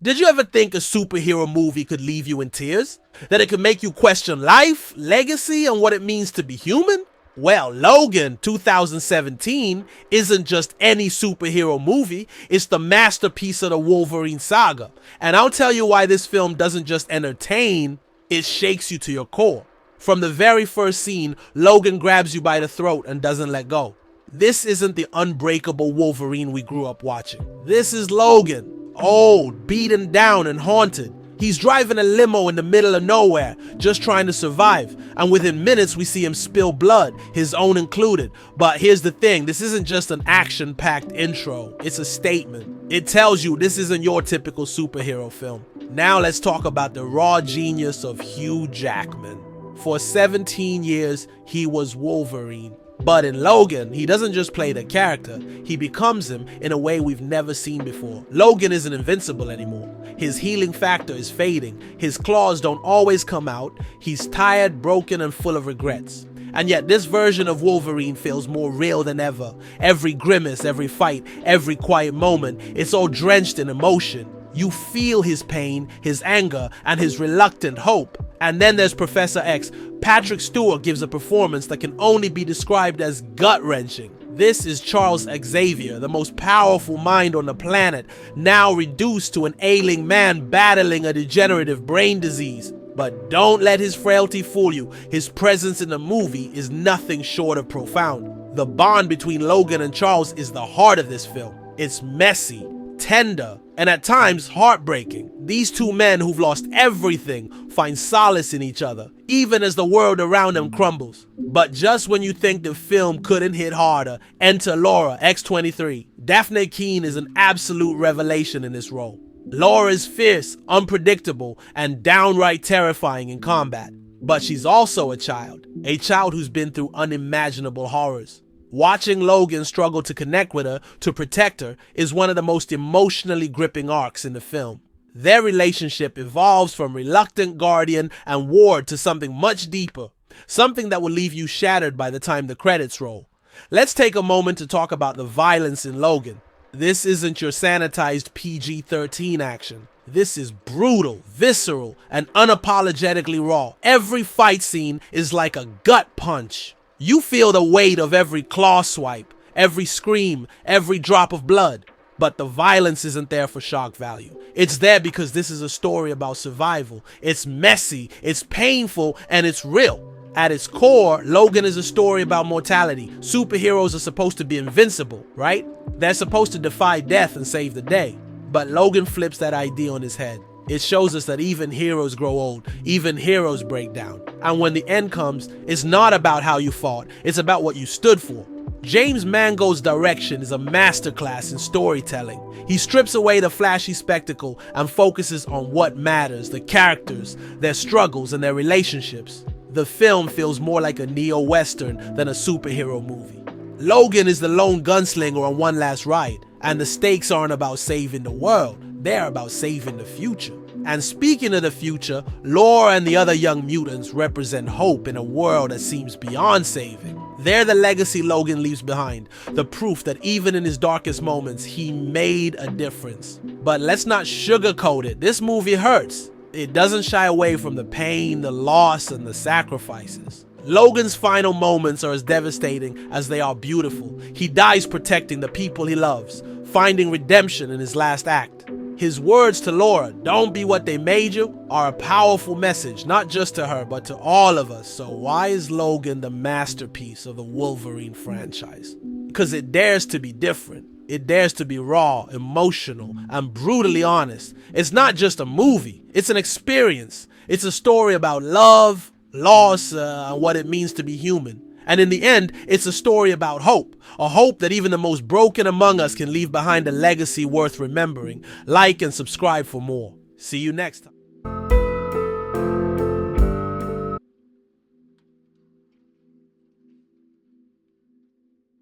Did you ever think a superhero movie could leave you in tears? That it could make you question life, legacy, and what it means to be human? Well, Logan 2017 isn't just any superhero movie, it's the masterpiece of the Wolverine saga. And I'll tell you why this film doesn't just entertain, it shakes you to your core. From the very first scene, Logan grabs you by the throat and doesn't let go. This isn't the unbreakable Wolverine we grew up watching. This is Logan. Old, beaten down, and haunted. He's driving a limo in the middle of nowhere, just trying to survive. And within minutes, we see him spill blood, his own included. But here's the thing, this isn't just an action-packed intro, it's a statement. It tells you this isn't your typical superhero film. Now let's talk about the raw genius of Hugh Jackman. For 17 years, he was Wolverine. But in Logan, he doesn't just play the character, he becomes him in a way we've never seen before. Logan isn't invincible anymore. His healing factor is fading. His claws don't always come out. He's tired, broken, and full of regrets. And yet this version of Wolverine feels more real than ever. Every grimace, every fight, every quiet moment, it's all drenched in emotion. You feel his pain, his anger, and his reluctant hope. And then there's Professor X. Patrick Stewart gives a performance that can only be described as gut-wrenching. This is Charles Xavier, the most powerful mind on the planet, now reduced to an ailing man battling a degenerative brain disease. But don't let his frailty fool you. His presence in the movie is nothing short of profound. The bond between Logan and Charles is the heart of this film. It's messy, tender, and at times heartbreaking. These two men who've lost everything find solace in each other, even as the world around them crumbles. But just when you think the film couldn't hit harder, enter Laura, X-23. Daphne Keane is an absolute revelation in this role. Laura is fierce, unpredictable, and downright terrifying in combat. But she's also a child who's been through unimaginable horrors. Watching Logan struggle to connect with her, to protect her, is one of the most emotionally gripping arcs in the film. Their relationship evolves from reluctant guardian and ward to something much deeper, something that will leave you shattered by the time the credits roll. Let's take a moment to talk about the violence in Logan. This isn't your sanitized PG-13 action. This is brutal, visceral, and unapologetically raw. Every fight scene is like a gut punch. You feel the weight of every claw swipe, every scream, every drop of blood. But the violence isn't there for shock value. It's there because this is a story about survival. It's messy, it's painful, and it's real. At its core, Logan is a story about mortality. Superheroes are supposed to be invincible, right? They're supposed to defy death and save the day. But Logan flips that idea on his head. It shows us that even heroes grow old, even heroes break down. And when the end comes, it's not about how you fought, it's about what you stood for. James Mangold's direction is a masterclass in storytelling. He strips away the flashy spectacle and focuses on what matters, the characters, their struggles, and their relationships. The film feels more like a neo-western than a superhero movie. Logan is the lone gunslinger on one last ride, and the stakes aren't about saving the world, they're about saving the future. And speaking of the future, Laura and the other young mutants represent hope in a world that seems beyond saving. They're the legacy Logan leaves behind, the proof that even in his darkest moments, he made a difference. But let's not sugarcoat it, this movie hurts. It doesn't shy away from the pain, the loss, and the sacrifices. Logan's final moments are as devastating as they are beautiful. He dies protecting the people he loves, finding redemption in his last act. His words to Laura, "Don't be what they made you," are a powerful message, not just to her, but to all of us. So why is Logan the masterpiece of the Wolverine franchise? Because it dares to be different. It dares to be raw, emotional, and brutally honest. It's not just a movie, it's an experience. It's a story about love, loss, and what it means to be human. And in the end, it's a story about hope. A hope that even the most broken among us can leave behind a legacy worth remembering. Like and subscribe for more. See you next time.